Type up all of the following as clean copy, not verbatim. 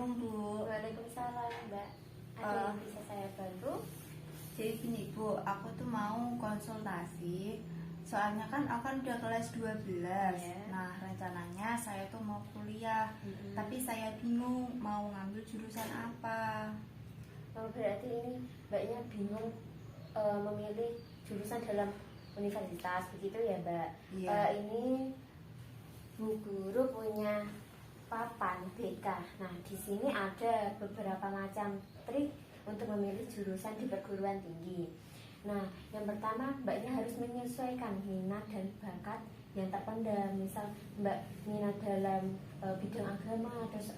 Assalamualaikum Bu. Waalaikumsalam Mbak. Ada yang bisa saya bantu? Jadi gini Bu, aku tuh mau konsultasi. Soalnya kan aku kan udah kelas 12 Ya. Nah rencananya saya tuh mau kuliah. Tapi saya bingung mau ngambil jurusan apa. Oh, berarti ini Mbaknya bingung memilih jurusan dalam universitas, begitu ya Mbak? Iya. Ini Bu Guru punya papan BK. Nah, di sini ada beberapa macam trik untuk memilih jurusan di perguruan tinggi. Nah, yang pertama Mbaknya harus menyesuaikan minat dan bakat yang terpendam. Misal Mbak minat dalam bidang agama, terus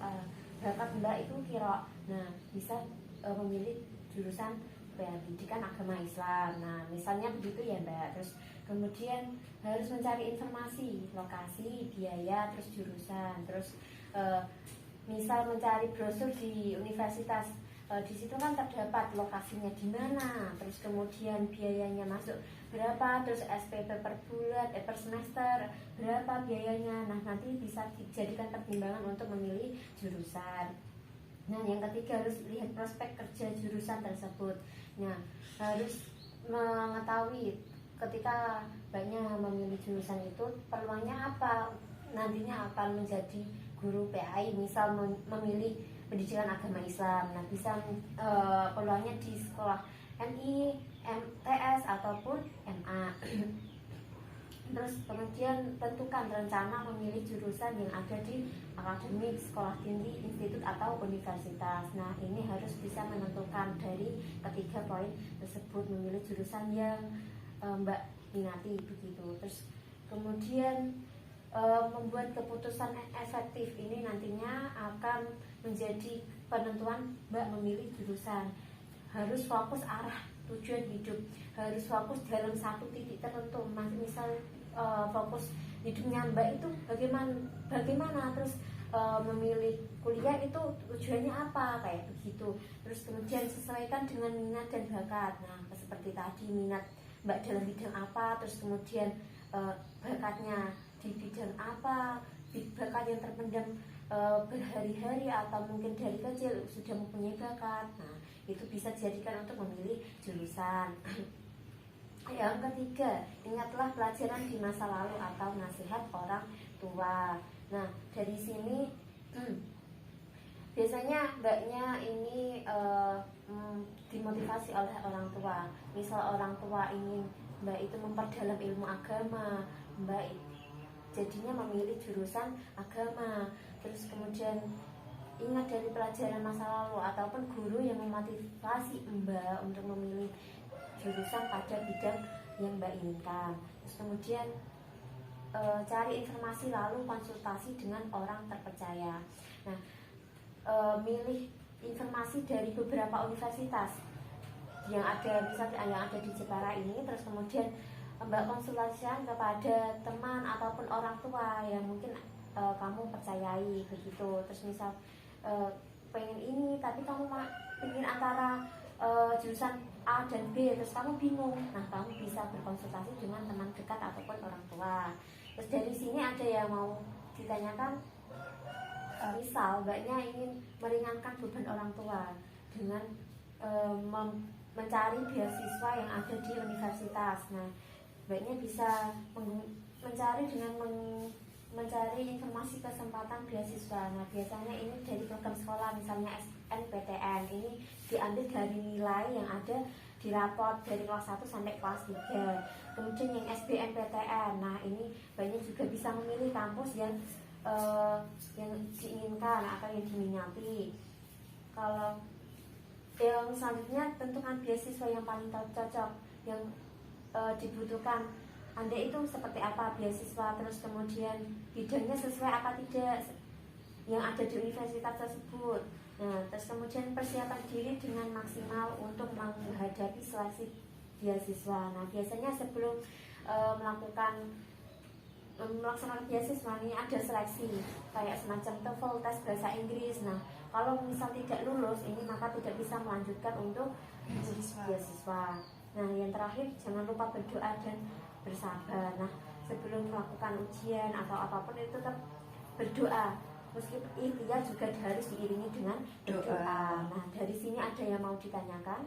bakat Mbak itu kira. Nah, bisa memilih jurusan pendidikan agama Islam. Nah, misalnya begitu ya Mbak. Terus kemudian harus mencari informasi, lokasi, biaya, terus jurusan. Terus misal mencari brosur di universitas, di situ kan terdapat lokasinya di mana, terus kemudian biayanya masuk berapa, terus SPP per bulan, per semester berapa biayanya. Nah, nanti bisa dijadikan pertimbangan untuk memilih jurusan. Nah, yang ketiga harus lihat prospek kerja jurusan tersebut. Nah, harus mengetahui ketika Mbaknya memilih jurusan itu peluangnya apa, nantinya akan menjadi guru PAI, misal memilih pendidikan agama Islam. Nah, bisa peluangnya di sekolah MI, MTS ataupun MA. Terus kemudian tentukan rencana memilih jurusan yang ada di akademik, sekolah tinggi, institut atau universitas. Nah, ini harus bisa menentukan dari ketiga poin tersebut, memilih jurusan yang Mbak minati begitu. Terus kemudian membuat keputusan efektif ini nantinya akan menjadi penentuan Mbak memilih jurusan. Harus fokus arah tujuan hidup, harus fokus dalam satu titik tertentu. Misal fokus hidupnya Mbak itu bagaimana, terus memilih kuliah itu tujuannya apa, kayak begitu. Terus kemudian sesuaikan dengan minat dan bakat. Nah, seperti tadi, minat Mbak dalam bidang apa, terus kemudian bakatnya di bidang apa, bakat yang terpendam berhari-hari atau mungkin dari kecil sudah mempunyai bakat. Nah, itu bisa dijadikan untuk memilih jurusan. Yang ketiga, ingatlah pelajaran di masa lalu atau nasihat orang tua. Nah, dari sini biasanya Mbaknya ini dimotivasi oleh orang tua. Misal orang tua ingin Mbak itu memperdalam ilmu agama, Mbak jadinya memilih jurusan agama. Terus kemudian ingat dari pelajaran masa lalu ataupun guru yang memotivasi Mbak untuk memilih jurusan pada bidang yang Mbak inginkan. Terus kemudian cari informasi lalu konsultasi dengan orang terpercaya. Nah, milih informasi dari beberapa universitas yang ada, misalnya yang ada di Jepara ini. Terus kemudian Mbak konsultasikan kepada teman ataupun orang tua yang mungkin kamu percayai begitu. Terus misal pengen ini tapi kamu pengen antara jurusan A dan B, terus kamu bingung. Nah, kamu bisa berkonsultasi dengan teman dekat ataupun orang tua. Terus dari sini ada yang mau ditanyakan, misal Mbaknya ingin meringankan beban orang tua dengan mencari beasiswa yang ada di universitas. Nah, Mbaknya bisa mencari dengan mencari informasi kesempatan beasiswa. Nah, biasanya ini dari program sekolah, misalnya SNPTN. Ini diambil dari nilai yang ada di raport dari kelas 1 sampai kelas 3. Kemudian yang SBMPTN. Nah, ini Mbaknya juga bisa memilih kampus yang diinginkan atau yang diminati. Kalau yang selanjutnya, tentukan beasiswa yang paling cocok, yang dibutuhkan Anda itu seperti apa beasiswa, terus kemudian bidangnya sesuai apa tidak yang ada di universitas tersebut. Nah, terus kemudian persiapan diri dengan maksimal untuk menghadapi seleksi beasiswa. Nah, biasanya sebelum melaksanakan beasiswa ini ada seleksi kayak semacam TOEFL, tes bahasa Inggris. Nah, kalau misal tidak lulus ini, maka tidak bisa melanjutkan untuk beasiswa. Nah, yang terakhir, jangan lupa berdoa dan bersabar. Nah, sebelum melakukan ujian atau apapun itu tetap berdoa meskipun ikhtiar juga harus diiringi dengan doa. Nah, dari sini ada yang mau ditanyakan?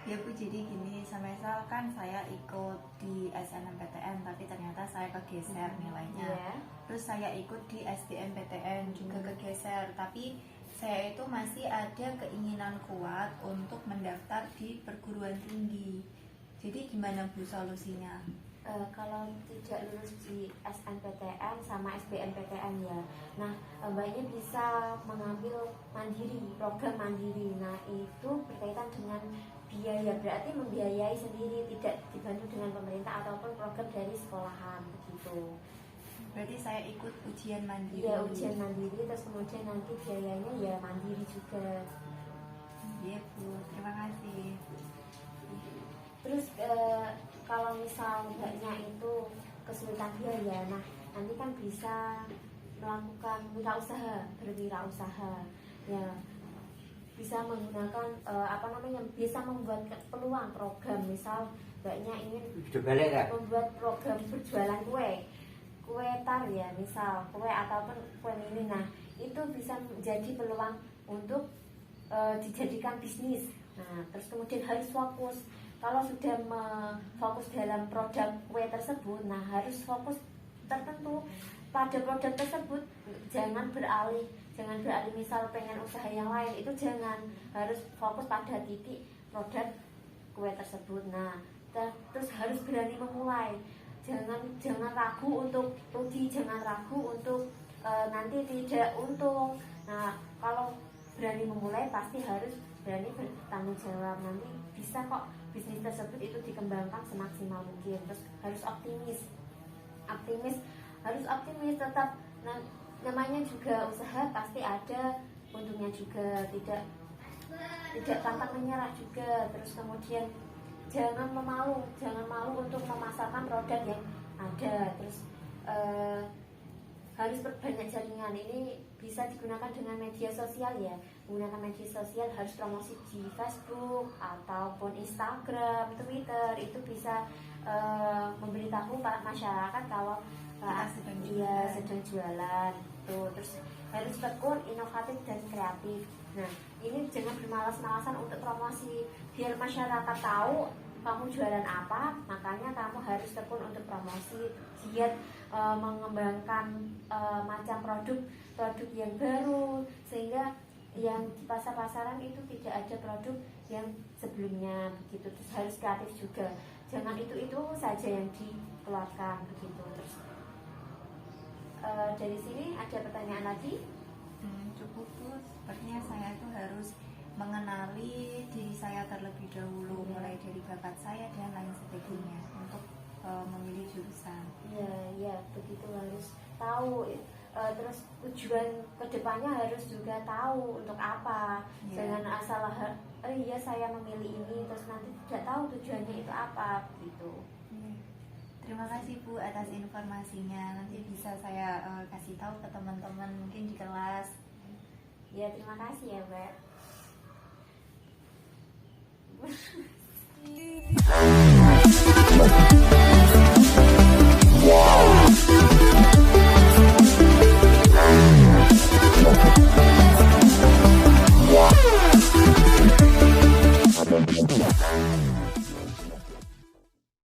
Ya Bu, jadi gini, semisal kan saya ikut di SNMPTN tapi ternyata saya kegeser nilainya. Terus saya ikut di SBMPTN juga kegeser, tapi saya itu masih ada keinginan kuat untuk mendaftar di perguruan tinggi. Jadi gimana Bu solusinya? Kalau tidak lulus di SNPTN sama SBMPTN ya, nah mbaknya bisa mengambil mandiri, program mandiri. Nah itu berkaitan dengan biaya, berarti membiayai sendiri, tidak dibantu dengan pemerintah ataupun program dari sekolahan begitu. Berarti saya ikut ujian mandiri. Iya, ujian mandiri, terus kemudian nanti biayanya ya mandiri juga. Iya Bu, terima kasih. Terus kalau misal mbaknya itu kesulitan biaya, nah nanti kan bisa melakukan berwirausaha ya, bisa menggunakan bisa membuat peluang program. Misal mbaknya ingin membuat program berjualan kue tar ya, misal kue ataupun kue mini, nah itu bisa menjadi peluang untuk dijadikan bisnis. Nah terus kemudian harus fokus. Kalau sudah fokus dalam produk kue tersebut, nah harus fokus tertentu pada produk tersebut, jangan beralih misal pengen usaha yang lain, itu jangan, harus fokus pada titik produk kue tersebut. Nah terus harus berani memulai, jangan ragu untuk rugi, jangan ragu untuk nanti tidak untung. Nah kalau berani memulai pasti harus berani bertanggung jawab, nanti bisa kok bisnis tersebut itu dikembangkan semaksimal mungkin. Terus harus optimis, tetap. Nah, namanya juga usaha pasti ada untungnya juga, tidak pantang menyerah juga. Terus kemudian jangan malu untuk memasarkan produk yang ada. Terus harus berbanyak jaringan, ini bisa digunakan dengan media sosial ya. Menggunakan media sosial, harus promosi di Facebook ataupun Instagram, Twitter, itu bisa memberitahu para masyarakat kalau sedang jualan tuh. Terus harus tekun, inovatif dan kreatif. Nah ini jangan bermalas-malasan untuk promosi, biar masyarakat tahu kamu jualan apa, makanya kamu harus tekun untuk promosi, giat mengembangkan macam produk yang baru, sehingga yang di pasar-pasaran itu tidak ada produk yang sebelumnya begitu. Terus harus kreatif juga, jangan itu saja yang dikeluarkan begitu. Terus dari sini ada pertanyaan lagi? Cukup Bu, sepertinya saya itu harus mengenali diri saya terlebih dahulu, mulai dari bakat saya dan lain sebagainya untuk memilih jurusan. Iya begitu, harus tahu. Terus tujuan kedepannya harus juga tahu untuk apa. Jangan asal saya memilih ini terus nanti tidak tahu tujuannya itu apa gitu. Terima kasih Bu atas informasinya, nanti bisa saya kasih tahu ke teman-teman mungkin di kelas. Ya terima kasih ya Mbak.